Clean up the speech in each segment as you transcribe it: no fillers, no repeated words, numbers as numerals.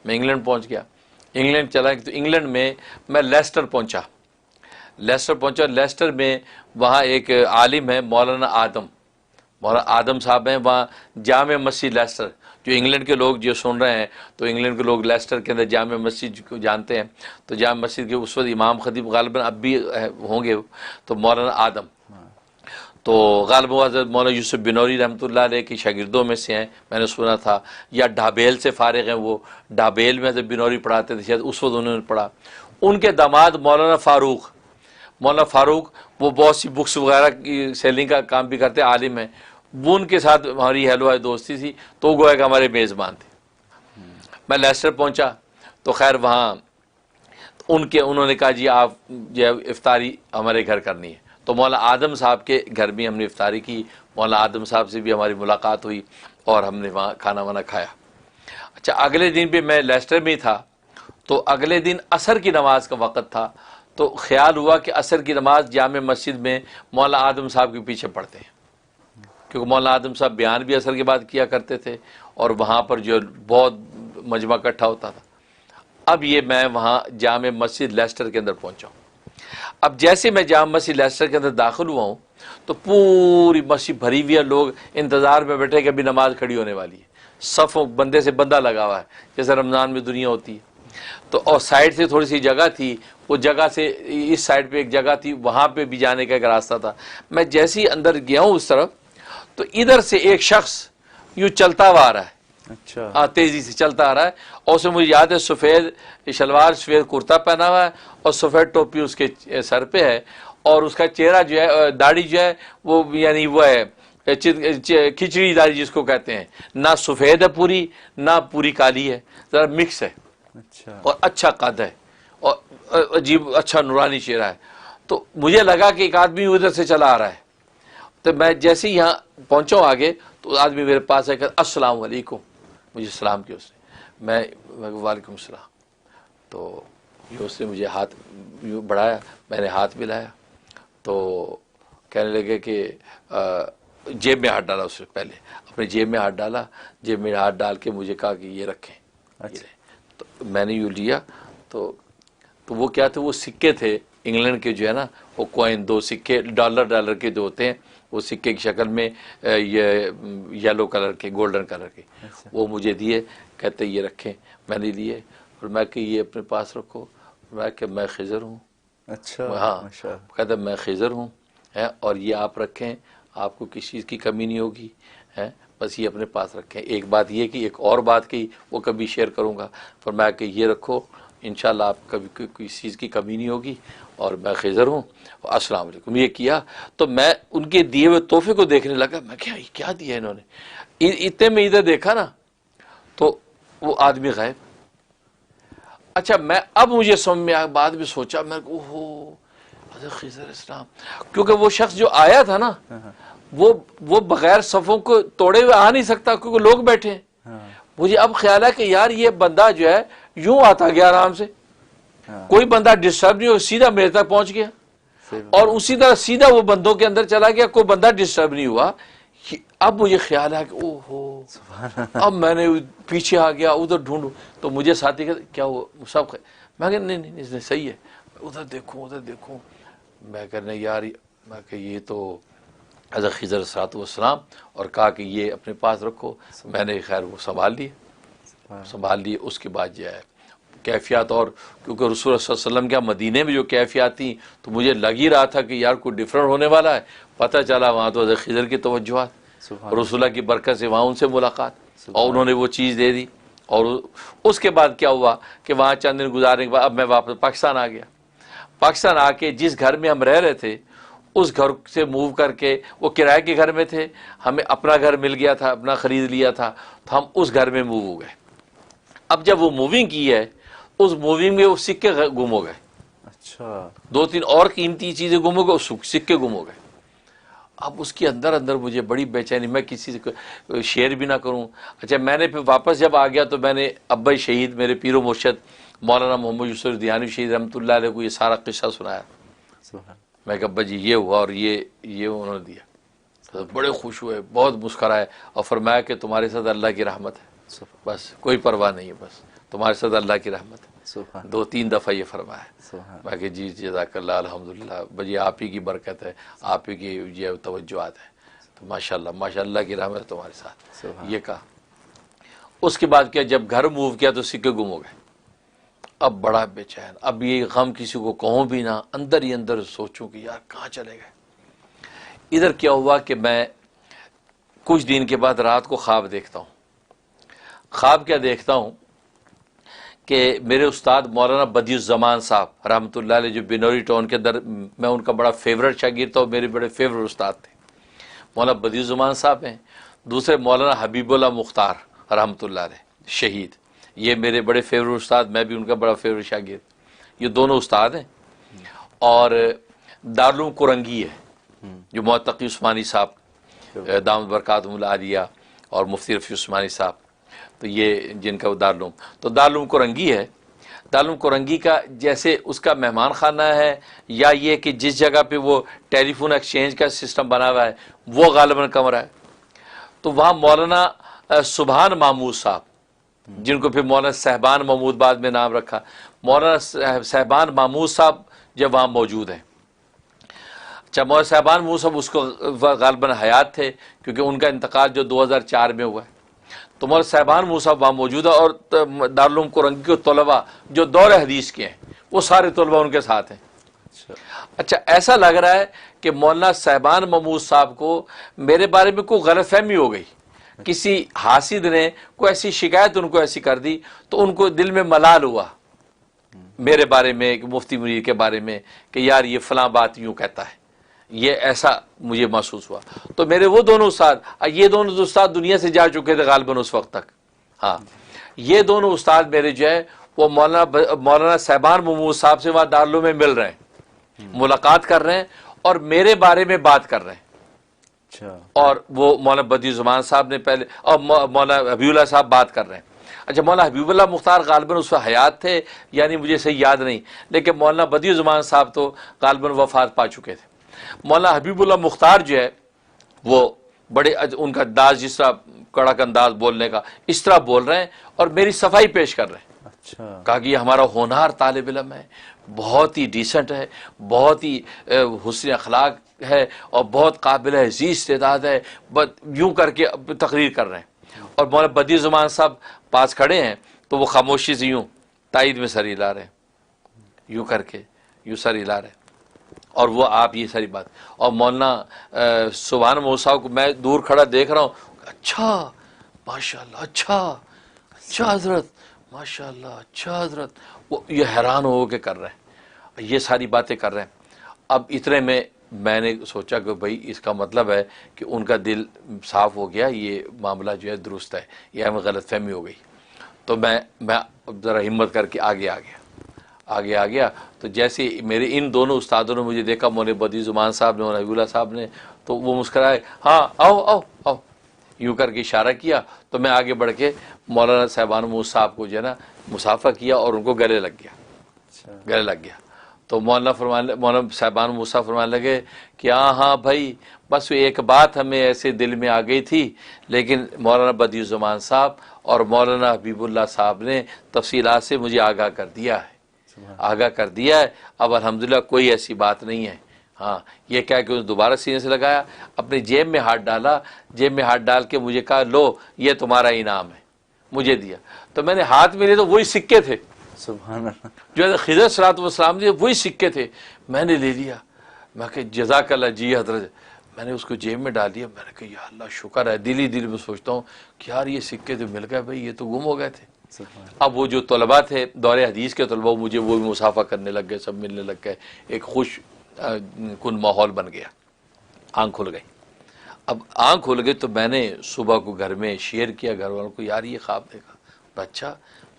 मैं इंग्लैंड पहुंच गया, इंग्लैंड चला तो इंग्लैंड में मैं लेस्टर पहुंचा। लेस्टर में वहाँ एक आलिम है मौलाना आदम साहब हैं, वहाँ जामे मस्जिद लेस्टर, जो इंग्लैंड के लोग जो सुन रहे हैं तो इंग्लैंड के लोग लेस्टर के अंदर जामे मस्जिद को जानते हैं, तो जामे मस्जिद के उस वक्त इमाम खतीब गालिबन अब भी होंगे, तो मौलाना आदम, तो गालिब मौलाना यूसुफ बिनौरी रहमतुल्लाह अलैह के शागिर्दों में से हैं, मैंने सुना था, या ढाबेल से फारिग हैं वो, ढाबेल में जब बिनौरी पढ़ाते थे शायद उस वक्त उन्होंने पढ़ा। उनके दामाद मौलाना फ़ारूक वो बहुत सी बुक्स वगैरह की सेलिंग का काम भी करते, आलिम हैं, वो उनके साथ हमारी हेलो हाय दोस्ती थी, तो गोया कि हमारे मेज़बान थे। मैं लेस्टर पहुंचा तो खैर वहाँ उन्होंने कहा जी आप जो इफ्तारी हमारे घर करनी है, तो मौला आदम साहब के घर में हमने इफ्तारी की, मौला आदम साहब से भी हमारी मुलाकात हुई और हमने वहाँ खाना वाना खाया। अच्छा, अगले दिन भी मैं लेस्टर में ही था, तो अगले दिन असर की नमाज का वक़्त था, तो ख्याल हुआ कि असर की नमाज जामे मस्जिद में मौला आदम साहब के पीछे पढ़ते हैं, क्योंकि मौला आदम साहब बयान भी असर के बाद किया करते थे और वहाँ पर जो बहुत मजमा इकट्ठा होता था। अब ये मैं वहाँ जामे मस्जिद लेस्टर के अंदर पहुँचा हूँ। अब जैसे मैं जामे मस्जिद लेस्टर के अंदर दाखिल हुआ हूँ तो पूरी मस्जिद भरी हुई है, लोग इंतज़ार में बैठे कि अभी नमाज खड़ी होने वाली है, सफ़ बंदे से बंदा लगा हुआ है जैसे रमज़ान में दुनिया होती है। तो और साइड से थोड़ी सी जगह थी, वो जगह से इस साइड पे एक जगह थी, वहाँ पे भी जाने का एक रास्ता था। मैं जैसे ही अंदर गया हूँ उस तरफ, तो इधर से एक शख्स यूँ चलता हुआ आ रहा है, अच्छा तेज़ी से चलता आ रहा है, और उसे मुझे याद है सफ़ेद शलवार सफ़ेद कुर्ता पहना हुआ है और सफ़ेद टोपी उसके सर पे है, और उसका चेहरा जो है, दाढ़ी जो है वो यानी वो है खिचड़ी दाढ़ी जिसको कहते हैं, ना सफ़ेद है पूरी ना पूरी काली है, ज़रा मिक्स है। अच्छा। और अच्छा कद है और अजीब अच्छा नूरानी चेहरा है। तो मुझे लगा कि एक आदमी उधर से चला आ रहा है, तो मैं जैसे ही यहाँ पहुँचा आगे तो आदमी मेरे पास आकर अस्सलाम वालेकुम, मुझे सलाम किया उसने, मैं वालेकुम सलाम, तो ये उसने मुझे हाथ यूँ बढ़ाया, मैंने हाथ मिलाया, तो कहने लगे कि जेब में हाथ डाला, उसने पहले अपने जेब में हाथ डाला, जेब में हाथ डाल के मुझे कहा कि ये रखें। अच्छा। तो मैंने यूँ लिया, तो वो क्या थे, वो सिक्के थे इंग्लैंड के जो है ना, वो कॉइन, दो सिक्के डॉलर के जो होते हैं, वो सिक्के की शक्ल में ये येलो कलर के गोल्डन कलर के, वो मुझे दिए, कहते ये रखें। मैंने लिए और मैं कि ये अपने पास रखो, मैं कि मैं खिज़र हूँ। अच्छा, हाँ, कहते मैं खिज़र हूँ है, और ये आप रखें, आपको किसी चीज़ की कमी नहीं होगी है, बस ये अपने पास रखें। एक बात ये कि एक और बात की वो कभी शेयर करूँगा, पर मैं कि ये रखो, इंशाल्लाह आप कभी किसी चीज़ की कमी नहीं होगी, और मैं खिज़र हूँ, अस्सलाम वालेकुम। ये किया तो मैं उनके दिए हुए तोहफे को देखने लगा, मैं क्या दिया इन्होंने। इतने में इधर देखा ना तो वो आदमी गायब। अच्छा, मैं अब मुझे समझ में आया, बाद में सोचा, मैं ओहो हज़रत खिज़र इस्लाम, क्योंकि वो शख्स जो आया था ना वो बगैर सफ़ों को तोड़े हुए आ नहीं सकता, क्योंकि लोग बैठे हैं। मुझे अब ख्याल है कि यार ये बंदा जो है यूं आता गया आराम से, कोई बंदा डिस्टर्ब नहीं हो, सीधा मेरे तक पहुंच गया, और उसी तरह सीधा वो बंदों के अंदर चला गया, कोई बंदा डिस्टर्ब नहीं हुआ। अब मुझे ख्याल है कि ओहो, अब मैंने पीछे आ गया, उधर ढूंढूं, तो मुझे साथी कहते क्या वो सब, मैं कह नहीं इसने सही है, उधर देखूं, मैं कहने यार, मैं कह ये तो हज़रत खिज़र सलाम, और कहा कि ये अपने पास रखो। मैंने खैर वो संभाल लिए। उसके बाद जो है कैफियत, और क्योंकि रसूल सल्लल्लाहु अलैहि वसल्लम क्या मदीने में जो कैफियत थी, तो मुझे लग ही रहा था कि यार कोई डिफरेंट होने वाला है। पता चला वहाँ तो हज़रत खिज़र की तवज्जुहात, रसूलुल्लाह की बरकत से वहाँ उनसे मुलाकात, और उन्होंने वो चीज़ दे दी। और उसके बाद क्या हुआ कि वहाँ चंद दिन गुजारने के बाद अब मैं वापस पाकिस्तान आ गया। पाकिस्तान आके जिस घर में हम रह रहे थे उस घर से मूव करके, वो किराए के घर में थे, हमें अपना घर मिल गया था, अपना ख़रीद लिया था, तो हम उस घर में मूव हो गए। अब जब वो मूविंग की है, उस मूविंग में वो सिक्के गुम हो गए। अच्छा, 2-3 और कीमती चीज़ें गुम हो गए, सिक्के गुम हो गए। अब उसके अंदर अंदर मुझे बड़ी बेचैनी, मैं किसी से शेयर भी ना करूं। अच्छा, मैंने फिर वापस जब आ गया तो मैंने अब्बा शहीद मेरे पीरो मुर्शद मौलाना मोहम्मद यूसुफ दियानी शहीद रहमतुल्लाह अलैह को ये सारा किस्सा सुनाया। मैं अब्बा जी ये हुआ और ये उन्होंने दिया, तो बड़े खुश हुए, बहुत मुस्कराए और फरमाया कि तुम्हारे साथ अल्लाह की रहमत है, बस कोई परवाह नहीं है, बस तुम्हारे साथ अल्लाह की रहमत है। सुभान 2-3 दफ़ा ये फरमाया। सुभान मैं कि जी जज़ाकल्लाह अल्हम्दुलिल्लाह, भाई आप ही की बरकत है, आप ही की ये तवज्जुआत है, तो माशाल्लाह माशाल्लाह की रहमत है तुम्हारे साथ, सुभान ये कहा। उसके बाद क्या, जब घर मूव किया तो सिक्के गुम हो गए। अब बड़ा बेचैन, अब ये गम किसी को कहूँ भी ना, अंदर ही अंदर सोचूं कि यार कहाँ चले गए। इधर क्या हुआ कि मैं कुछ दिन के बाद रात को ख्वाब देखता हूँ। ख्वाब क्या देखता हूँ कि मेरे उस्ताद मौलाना बदियुज़्ज़मान साहब रहमतुल्लाह अलैह, जो बिनौरी टाउन के अंदर, मैं उनका बड़ा फेवरेट शागिर्द था और मेरे बड़े फेवरेट उस्ताद थे। मौलाना बदियुज़्ज़मान साहब हैं, दूसरे मौलाना हबीबुल्लाह मुख्तार रहमतुल्लाह अलैह शहीद, ये मेरे बड़े फेवरेट उस्ताद, मैं भी उनका बड़ा फेवरेट शागिर्द, ये दोनों उस्ताद हैं। और दारुल कुरंगी है जो मुअत्तक़ी उस्मानी साहब दामद बरकातुहुमुल आलिया और मुफ्ती रफ़ी उस्मानी साहब, तो ये जिनका दारुल, तो दारुल कुरंगी है। दारुल कुरंगी का जैसे उसका मेहमान खाना है, या ये कि जिस जगह पे वो टेलीफोन एक्सचेंज का सिस्टम बना हुआ है वो गालिबन कमरा है। तो वहाँ मौलाना सुभान महमूद साहब, जिनको फिर मौलाना सहबान महमूद बाद में नाम रखा, मौलाना सहबान महमूद साहब जब वहाँ मौजूद हैं। अच्छा, मौलाना सहबान महमूद साहब उसको गालिबन हयात थे, क्योंकि उनका इंतकाल जो 2004 में हुआ है, तो मौलाना सहबान महमूद साहब वहाँ मौजूद है। और दारुल कुरंगी के तलबा जो दौर हदीस के हैं वो सारे तलबा उनके साथ हैं। अच्छा, ऐसा लग रहा है कि मौलाना सहबान महमूद साहब को मेरे बारे में कोई गलतफहमी हो गई, किसी हासिद ने कोई ऐसी शिकायत उनको ऐसी कर दी, तो उनको दिल में मलाल हुआ मेरे बारे में, मुफ्ती मुनीर के बारे में, कि यार ये फलां बात यूँ कहता है, ये ऐसा मुझे महसूस हुआ। तो मेरे वो दोनों उस्ताद, ये दोनों उस्ताद दुनिया से जा चुके थे गालिबन उस वक्त तक। हाँ, ये दोनों उस्ताद मेरे जो है वो मौलाना सहबान महमूद साहब से वहाँ दारुल में मिल रहे हैं, मुलाकात कर रहे हैं और मेरे बारे में बात कर रहे हैं। और वो मौलाना बदियुज़्ज़मान साहब ने पहले, और मौलाना हबीबुल्लाह साहब बात कर रहे हैं। अच्छा, मौलाना हबीबुल्लाह मुख्तार गालिबन उस वक्त हयात थे, यानी मुझे सही याद नहीं, लेकिन मौलाना बदियुज़्ज़मान साहब तो गालिबन वफात पा चुके थे। मौलाना हबीबुल्लाह मुख्तार जो है वो बड़े, उनका अंदाज जिस तरह कड़क अंदाज बोलने का, इस तरह बोल रहे हैं और मेरी सफाई पेश कर रहे हैं। अच्छा, कहा कि ये हमारा होनहार तालिब इल्म है, बहुत ही डिसेंट है, बहुत ही हुस्न अखलाक है और बहुत काबिल अज़ीज़ इस्तेदाद है, यूँ करके तकरीर कर रहे हैं। और मौलाना बदियुज़्ज़मान साहब पास खड़े हैं, तो वो खामोशी से यूँ तायद में सर हिला रहे हैं, यूँ करके यूँ सर हिला रहे हैं, और वो आप ये सारी बात। और मौलाना सुभान महमूद साहब को मैं दूर खड़ा देख रहा हूँ, अच्छा माशाल्लाह, अच्छा अच्छा हजरत, माशाल्लाह अच्छा हजरत, वो ये हैरान हो के कर रहे हैं, ये सारी बातें कर रहे हैं। अब इतने में मैंने सोचा कि भाई इसका मतलब है कि उनका दिल साफ़ हो गया, ये मामला जो है दुरुस्त है, ये हमें गलतफहमी हो गई। तो मैं ज़रा हिम्मत करके आगे आ गया। तो जैसे मेरे इन दोनों उस्तादों ने मुझे देखा, मौलाना बदियुज़्ज़मान साहब ने, मौलाना हबीबुल्लाह साहब ने, तो वो मुस्कराए, हाँ आओ आओ आओ, यूँ करके इशारा किया। तो मैं आगे बढ़ के मौलाना सहबान महमूद साहब को जो है ना मुसाफा किया और उनको गले लग गया। तो मौलाना सहबान महमूद साहब फरमाने लगे कि हाँ भाई, बस एक बात हमें ऐसे दिल में आ गई थी, लेकिन मौलाना बदियुज़्ज़मान साहब और मौलाना हबीबुल्लाह साहब ने तफसीलात से मुझे आगाह कर दिया है। अब अल्हम्दुलिल्लाह कोई ऐसी बात नहीं है। हाँ, ये क्या कि उसने दोबारा सीने से लगाया, अपनी जेब में हाथ डाल के मुझे कहा, लो ये तुम्हारा इनाम है, मुझे दिया। तो मैंने हाथ में लिए तो वही सिक्के थे, सुभान अल्लाह, जो खिज़र सलाम जी वही सिक्के थे। मैंने ले लिया, मैं कहा जज़ाकल्लाह जी हज़रत, मैंने उसको जेब में डाल दिया। मैंने कहा या अल्लाह शुक्र है, दिल ही दिल में सोचता हूँ कि यार ये सिक्के तो मिल गए भाई, ये तो गुम हो गए थे। अब वो जो तलबा थे दौरे हदीस के तलबा, मुझे वो भी मुसाफा करने लग गए, सब मिलने लग गए, एक खुश कुन माहौल बन गया, आँख खुल गई। अब आँख खुल गई तो मैंने सुबह को घर में शेयर किया घर वालों को, यार ये ख्वाब देखा। अच्छा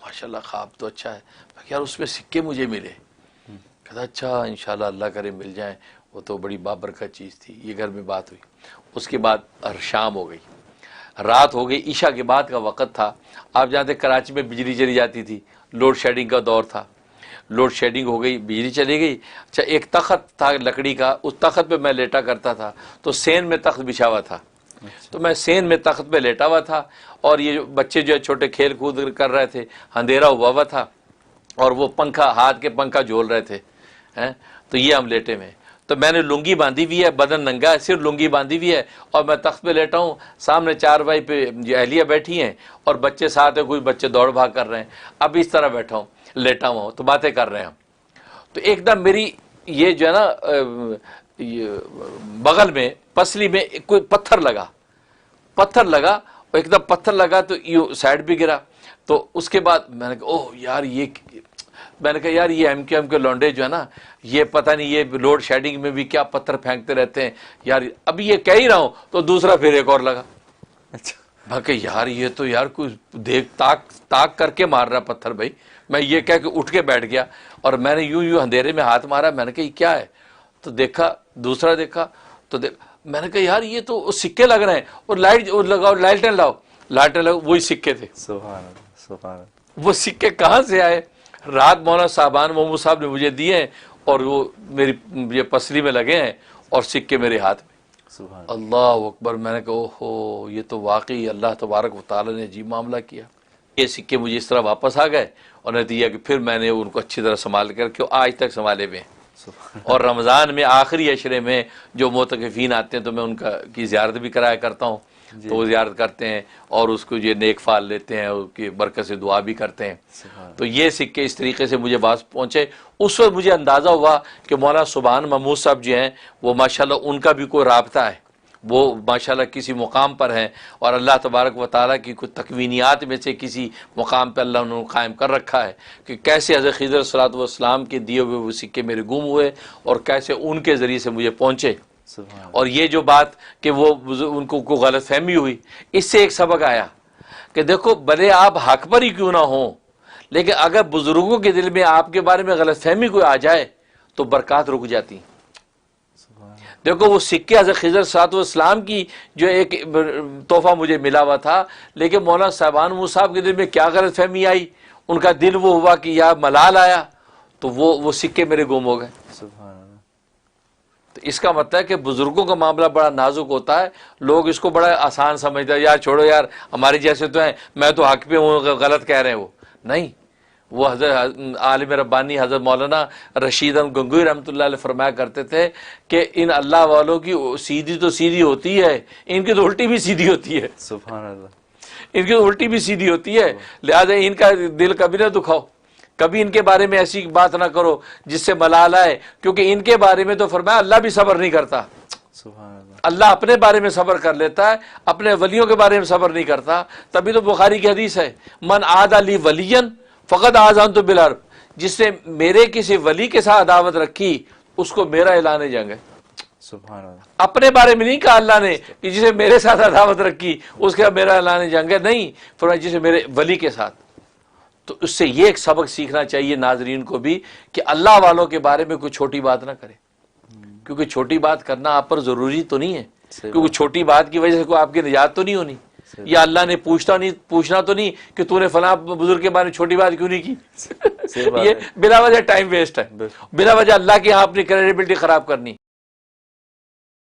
माशाल्लाह ख्वाब तो अच्छा है, यार उसमें सिक्के मुझे मिले। कहता अच्छा इंशाल्लाह अल्लाह करे मिल जाए, वो तो बड़ी बाबरकत चीज़ थी। ये घर में बात हुई। उसके बाद शाम हो गई, रात हो गई, ईशा के बाद का वक़्त था। आप जानते कराची में बिजली चली जाती थी, लोड शेडिंग का दौर था, लोड शेडिंग हो गई, बिजली चली गई। अच्छा, एक तख्त था लकड़ी का, उस तख्त पे मैं लेटा करता था, तो सेन में तख्त बिछा हुआ था, तो मैं सेन में तख्त पे लेटा हुआ था और ये बच्चे जो है छोटे खेल कूद कर रहे थे, अंधेरा हुआ था और वो पंखा, हाथ के पंखा झोल रहे थे हैं। तो ये हम लेटे में, तो मैंने लुंगी बांधी हुई है, बदन नंगा है, सिर्फ लुंगी बांधी हुई है और मैं तख्त पे लेटा हूँ। सामने चारपाई पे अहलिया बैठी हैं और बच्चे साथ हैं, कुछ बच्चे दौड़ भाग कर रहे हैं। अब इस तरह बैठा हूँ, लेटा हुआ हूँ, तो बातें कर रहे हैं हम। तो एकदम मेरी ये जो है ना ये बगल में पसली में कोई पत्थर लगा और एकदम पत्थर लगा तो यूँ साइड भी गिरा। तो उसके बाद मैंने कहा ओह यार ये एमक्यूएम के लौंडे जो है ना, ये पता नहीं ये लोड शेडिंग में भी क्या पत्थर फेंकते रहते हैं यार। अभी ये कह ही रहा हूँ तो दूसरा फिर एक और लगा। अच्छा मैं कहा यार ये तो यार कुछ देख ताक करके मार रहा पत्थर भाई। मैं ये कह के उठ के बैठ गया और मैंने यूं अंधेरे में हाथ मारा। मैंने कहा ये क्या है, तो देखा, दूसरा देखा तो मैंने कहा यार ये तो सिक्के लग रहे हैं और लाइट लगाओ, लालटेन लाओ, वही सिक्के थे। सुभान वो सिक्के कहाँ से आए? रात मौलाना साहबान मोहम्मद साहब ने मुझे दिए और वो मेरी ये पसली में लगे हैं और सिक्के मेरे हाथ में। अल्लाह अकबर। मैंने कहा ओहो ये तो वाकई अल्लाह तबारक व तआला ने अजीब मामला किया। ये सिक्के मुझे इस तरह वापस आ गए और नतीजा कि फिर मैंने उनको अच्छी तरह संभाल कर आज तक संभाले हुए। और रमज़ान में आखिरी अशरे में जो मोतकफीन आते हैं तो मैं उनका की ज़ियारत भी कराया करता हूँ। तो वो ज़ियारत करते हैं और उसको ये नेक फाल लेते हैं, उसकी बरकत से दुआ भी करते हैं। तो ये सिक्के इस तरीके से मुझे पास पहुँचे। उस वक्त मुझे अंदाज़ा हुआ कि मौलाना सुभान महमूद साहब जो हैं वो माशाल्लाह उनका भी कोई राब्ता है, वो माशाल्लाह किसी मुकाम पर हैं और अल्लाह तबारक व तआला की कुछ तकवीनियात में से किसी मुकाम पर अल्लाह उन्होंने कायम कर रखा है कि कैसे हज़रत खिज़र सलातो व सलाम के दिए हुए वो सिक्के मेरे गुम हुए और कैसे उनके ज़रिए से मुझे पहुँचे। और ये जो बात कि वो उनको को गलत फहमी हुई, इससे एक सबक आया कि देखो भले आप हक पर ही क्यों ना हो, लेकिन अगर बुजुर्गों के दिल में आपके बारे में गलत फहमी कोई आ जाए तो बरकत रुक जाती। देखो वो सिक्के हज़रत खिज़र सलातो व सलाम की जो एक तोहफा मुझे मिला हुआ था, लेकिन मौलाना साहबान महमूद साहब के दिल में क्या गलत फहमी आई, उनका दिल वो हुआ कि या मलाल आया तो वो सिक्के मेरे गुम हो गए। तो इसका मतलब है कि बुजुर्गों का मामला बड़ा नाजुक होता है। लोग इसको बड़ा आसान समझते हैं, यार छोड़ो यार हमारे जैसे तो हैं, मैं तो हक पे हूँ, गलत कह रहे हैं। वो नहीं, वो हज़रत आलिम रब्बानी हज़रत मौलाना रशीद गंगोई रहमतुल्लाह अलैह फरमाया करते थे कि इन अल्लाह वालों की सीधी तो सीधी होती है, इनकी तो उल्टी भी सीधी होती है। सुभान अल्लाह। इनकी तो उल्टी भी सीधी होती है, लिहाजा इनका दिल कभी ना दुखाओ, कभी इनके बारे में ऐसी बात ना करो जिससे मलाल आए, क्योंकि इनके बारे में तो फरमाया अल्लाह भी सब्र नहीं करता। अल्लाह अपने बारे में सब्र कर लेता है, अपने वलियों के बारे में सब्र नहीं करता। तभी तो बुखारी की हदीस है, मन आद अली वलियन फ़कत आज़ान तो बिल हर्ब, जिसने मेरे किसी वली के साथ अदावत रखी उसको मेरा ऐलान जंग है। अपने बारे में नहीं कहा अल्लाह ने कि जिसे मेरे साथ अदावत रखी उसके मेरा ऐलान जंग है, नहीं, फरमाया जिसे मेरे वली के साथ। तो उससे ये एक सबक सीखना चाहिए नाजरीन को भी कि अल्लाह वालों के बारे में कोई छोटी बात ना करे, क्योंकि छोटी बात करना आप पर जरूरी तो नहीं है, क्योंकि छोटी बात की वजह से कोई आपकी निजात तो नहीं होनी, या अल्लाह ने पूछना तो नहीं कि तूने फला बुजुर्ग के बारे में छोटी बात क्यों नहीं की। ये बिला वजह टाइम वेस्ट है, बिला वजह अल्लाह की यहाँ अपनी क्रेडिबिलिटी खराब करनी।